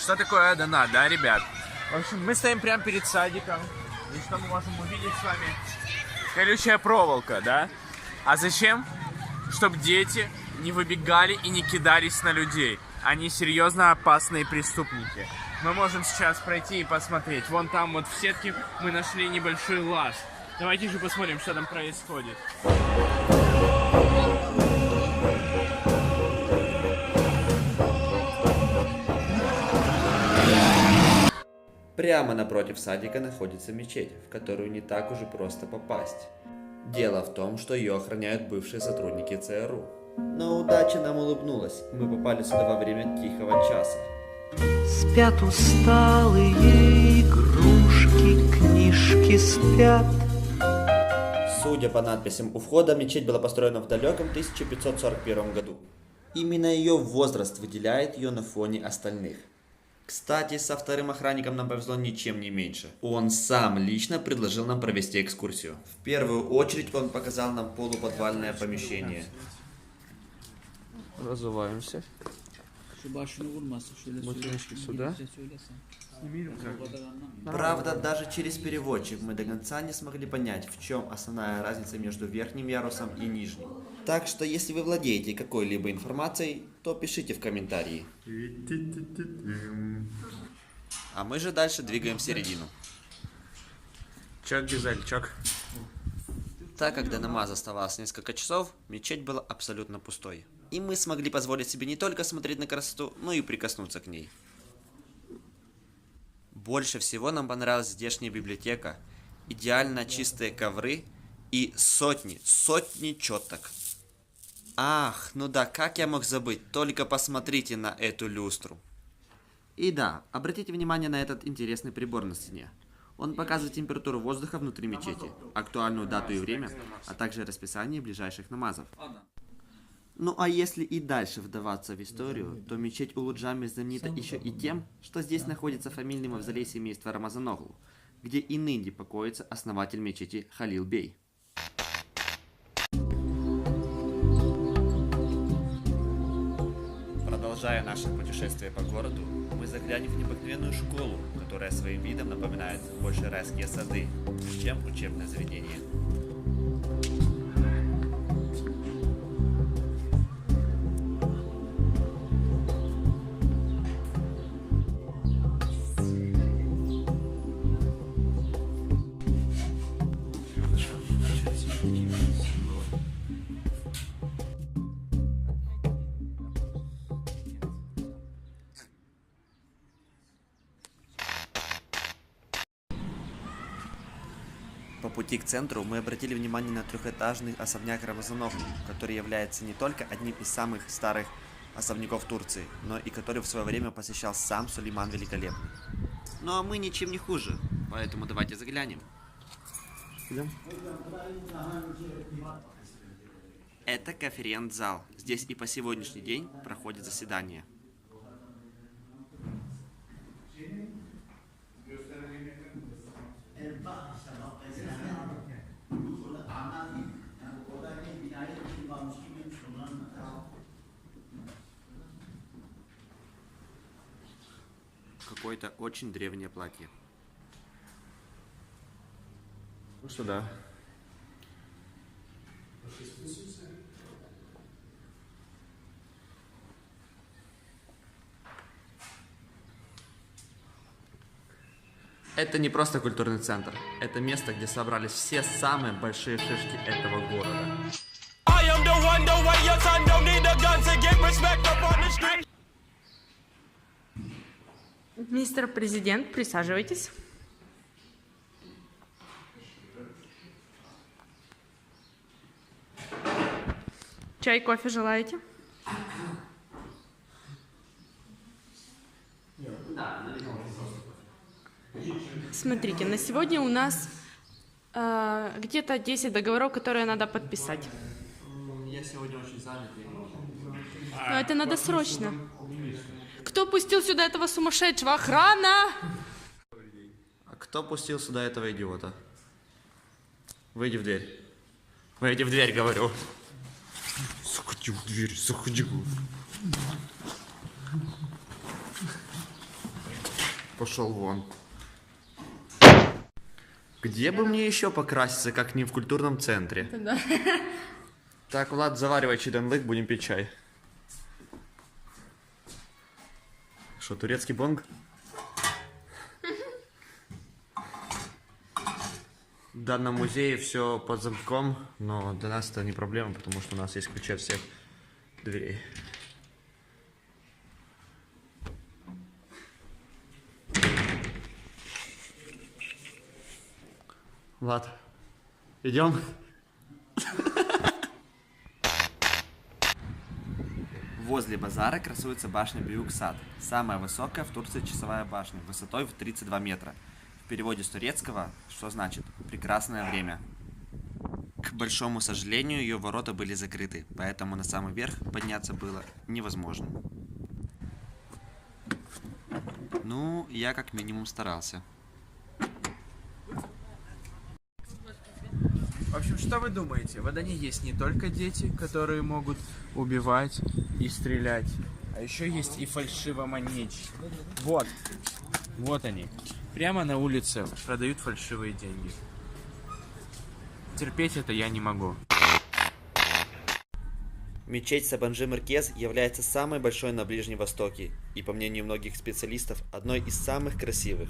Что такое донат, да, ребят? В общем, мы стоим прямо перед садиком. И что мы можем увидеть с вами? Колючая проволока, да? А зачем? Чтобы дети не выбегали и не кидались на людей. Они серьезно опасные преступники. Мы можем сейчас пройти и посмотреть. Вон там вот в сетке мы нашли небольшой лаз. Давайте же посмотрим, что там происходит. Прямо напротив садика находится мечеть, в которую не так уж и просто попасть. Дело в том, что ее охраняют бывшие сотрудники ЦРУ. Но удача нам улыбнулась, и мы попали сюда во время тихого часа. Спят усталые игрушки, книжки спят. Судя по надписям у входа, мечеть была построена в далеком 1541 году. Именно ее возраст выделяет ее на фоне остальных. Кстати, со вторым охранником нам повезло ничем не меньше. Он сам лично предложил нам провести экскурсию. В первую очередь он показал нам полуподвальное помещение. Разуваемся. Ботиночки сюда. Правда, даже через переводчик мы до конца не смогли понять, в чем основная разница между верхним ярусом и нижним. Так что, если вы владеете какой-либо информацией, то пишите в комментарии. А мы же дальше двигаем в середину. Чок, Гизель, чок. Так как до намаза оставалось несколько часов, мечеть была абсолютно пустой. И мы смогли позволить себе не только смотреть на красоту, но и прикоснуться к ней. Больше всего нам понравилась здешняя библиотека, идеально чистые ковры и сотни четок. Ах, ну да, как я мог забыть, только посмотрите на эту люстру. И да, обратите внимание на этот интересный прибор на стене. Он показывает температуру воздуха внутри мечети, актуальную дату и время, а также расписание ближайших намазов. Ну а если и дальше вдаваться в историю, то мечеть Улуджами знаменита еще и тем, что здесь находится фамильный мавзолей семейства Рамазаноглу, где и ныне покоится основатель мечети Халил Бей. Продолжая наше путешествие по городу, мы заглянем в необыкновенную школу, которая своим видом напоминает больше райские сады, чем учебное заведение. По пути к центру мы обратили внимание на трехэтажный особняк Рамазаноглу, который является не только одним из самых старых особняков Турции, но и который в свое время посещал сам Сулейман Великолепный. Ну а мы ничем не хуже, поэтому давайте заглянем. Это конференц-зал. Здесь и по сегодняшний день проходят заседания. Какое-то очень древнее платье. Ну что, да. Это не просто культурный центр. Это место, где собрались все самые большие шишки этого города. Мистер Президент, присаживайтесь. Чай, кофе желаете? Смотрите, на сегодня у нас где-то 10 договоров, которые надо подписать. Я сегодня очень занят. Но это надо срочно. Кто пустил сюда этого сумасшедшего? Охрана! А кто пустил сюда этого идиота? Выйди в дверь. Выйди в дверь, говорю. Заходи в дверь, заходи. Пошел вон. Где бы мне еще покраситься, как не в культурном центре? Да. Так, Влад, заваривай чиданлык, будем пить чай. Что, турецкий бонг? В данном музее все под замком, но для нас это не проблема, потому что у нас есть ключи от всех дверей. Влад, идем? Возле базара красуется башня Бююксат, самая высокая в Турции часовая башня, высотой в 32 метра. В переводе с турецкого, что значит «прекрасное время». К большому сожалению, ее ворота были закрыты, поэтому на самый верх подняться было невозможно. Ну, я как минимум старался. В общем, что вы думаете? В Адане есть не только дети, которые могут убивать и стрелять, а еще есть и фальшивомонетчики. Вот они. Прямо на улице продают фальшивые деньги. Терпеть это я не могу. Мечеть Сабанджи-Меркез является самой большой на Ближнем Востоке и, по мнению многих специалистов, одной из самых красивых.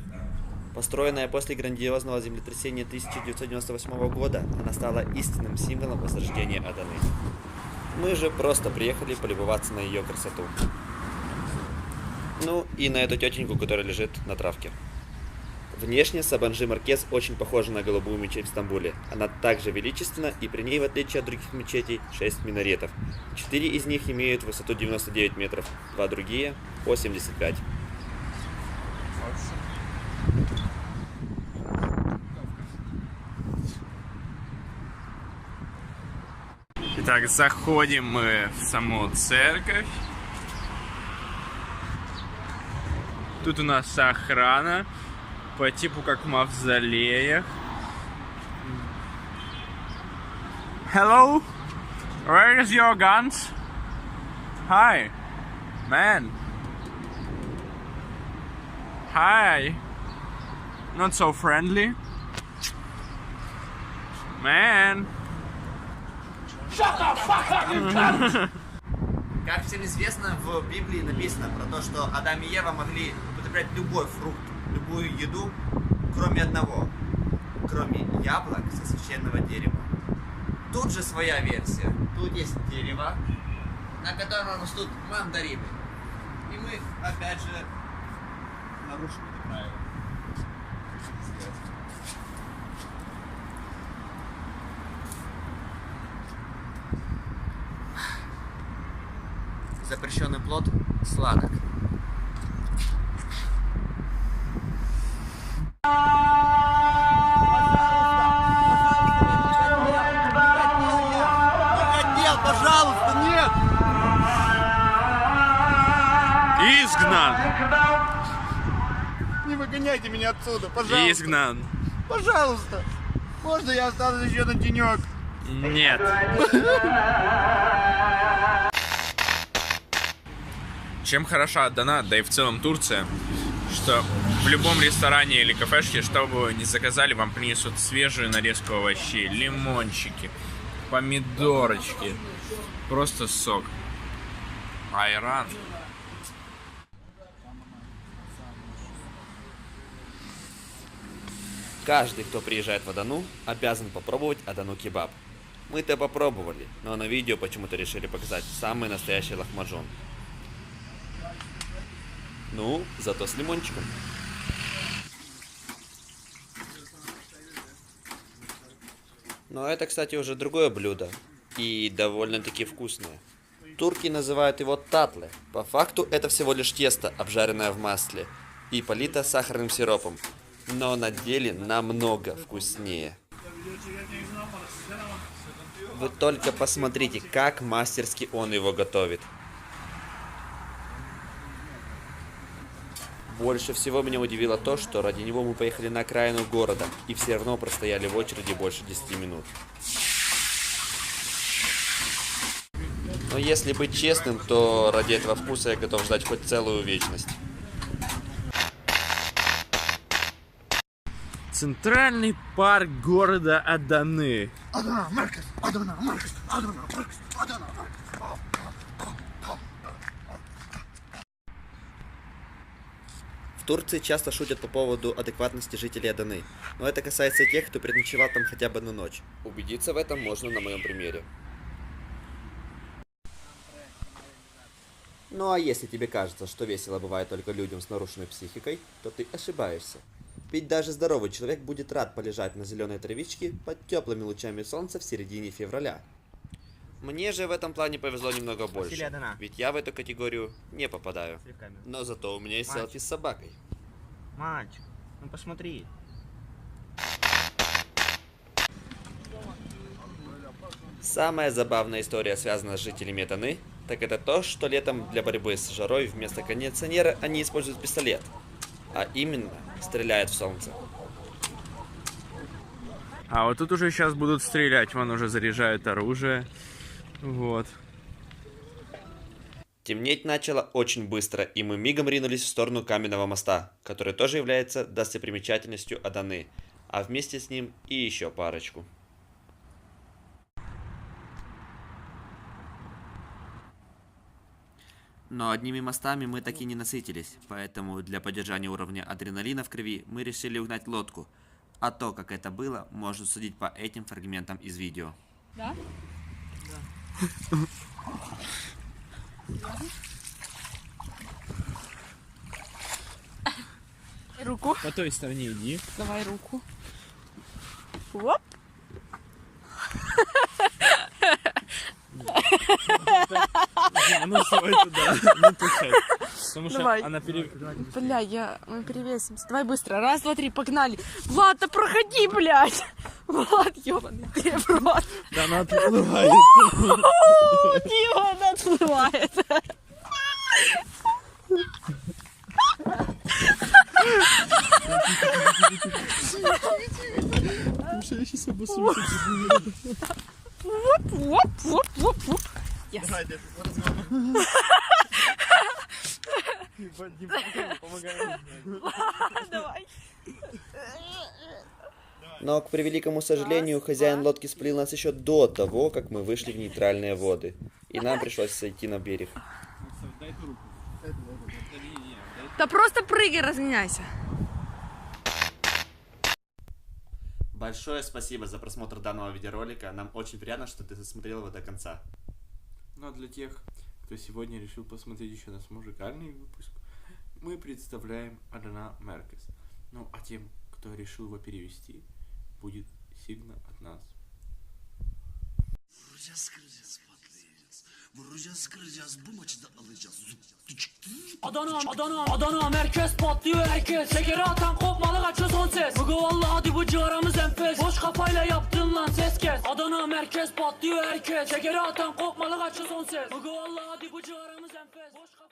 Построенная после грандиозного землетрясения 1998 года, она стала истинным символом возрождения Аданы. Мы же просто приехали полюбоваться на ее красоту. Ну и на эту тетеньку, которая лежит на травке. Внешне Сабанджи-Меркез очень похожа на голубую мечеть в Стамбуле. Она также величественна, и при ней, в отличие от других мечетей, 6 минаретов. 4 из них имеют высоту 99 метров, 2 другие – 85. Итак, заходим мы в саму церковь. Тут у нас охрана, по типу как в мавзолеях. Hello? Where is your guns? Hi, man. Hi. Not so friendly. Man. Как всем известно, в Библии написано про то, что Адам и Ева могли употреблять любой фрукт, любую еду, кроме одного, кроме яблок со священного дерева. Тут же своя версия. Тут есть дерево, на котором растут мандарины. И мы, опять же, нарушим это правило. Запрещенный плод сладок. Пожалуйста, нет! Изгнан! Не выгоняйте меня отсюда, пожалуйста. Изгнан! Пожалуйста. Можно я останусь еще на денек? Нет. Чем хороша Адана, да и в целом Турция, что в любом ресторане или кафешке, что бы вы ни заказали, вам принесут свежую нарезку овощей, лимончики, помидорочки, просто сок. Айран. Каждый, кто приезжает в Адану, обязан попробовать Адану кебаб. Мы-то попробовали, но на видео почему-то решили показать самый настоящий лахмаджон. Ну, зато с лимончиком. Но это, кстати, уже другое блюдо. И довольно-таки вкусное. Турки называют его татле. По факту это всего лишь тесто, обжаренное в масле. И полито сахарным сиропом. Но на деле намного вкуснее. Вы только посмотрите, как мастерски он его готовит. Больше всего меня удивило то, что ради него мы поехали на окраину города и все равно простояли в очереди больше 10 минут. Но если быть честным, то ради этого вкуса я готов ждать хоть целую вечность. Центральный парк города Аданы. Adana merkez. Adana merkez. Adana merkez. Adana. В Турции часто шутят по поводу адекватности жителей Аданы, но это касается и тех, кто переночевал там хотя бы одну ночь. Убедиться в этом можно на моем примере. Ну а если тебе кажется, что весело бывает только людям с нарушенной психикой, то ты ошибаешься. Ведь даже здоровый человек будет рад полежать на зеленой травичке под теплыми лучами солнца в середине февраля. Мне же в этом плане повезло немного больше, ведь я в эту категорию не попадаю. Но зато у меня есть селфи с собакой. Мальчик, ну посмотри. Самая забавная история, связанная с жителями Аданы, так это то, что летом для борьбы с жарой вместо кондиционера они используют пистолет. А именно, стреляют в солнце. А вот тут уже сейчас будут стрелять, вон уже заряжают оружие. Вот. Темнеть начало очень быстро, и мы мигом ринулись в сторону каменного моста, который тоже является достопримечательностью Аданы, а вместе с ним и еще парочку. Но одними мостами мы таки не насытились, поэтому для поддержания уровня адреналина в крови мы решили угнать лодку. А то, как это было, можно судить по этим фрагментам из видео. Да? Руку. По той стороне иди. Давай руку. Оп. Ну, давай туда. Ну, тушай. Потому что Давай. она Бля, мы перевесимся. Давай быстро. Раз, два, три, погнали. Влад, да проходи, блядь. Влад, ёбаный, ты в рот. Да она отплывает. Дима, отплывает. Я сейчас обоссусь. Воп. Yes. Давай. Но, к превеликому сожалению, хозяин лодки сплил нас еще до того, как мы вышли в нейтральные воды. И нам пришлось сойти на берег. Да просто прыгай, разменяйся. Большое спасибо за просмотр данного видеоролика. Нам очень приятно, что ты досмотрел его до конца. Ну а для тех, кто сегодня решил посмотреть еще наш музыкальный выпуск, мы представляем Адана Меркес. Ну а тем, кто решил его перевести, будет сигнал от нас. Adana merkez patlıyor herkes. Şekeri atan kopmalı kaçıyor son ses. Bugü vallahi hadi bu civarımız enfes. Boş kafayla yaptın lan ses kes. Adana merkez patlıyor herkes. Şekeri atan kopmalı kaçıyor son ses. Bugü vallahi hadi bu civarımız enfes.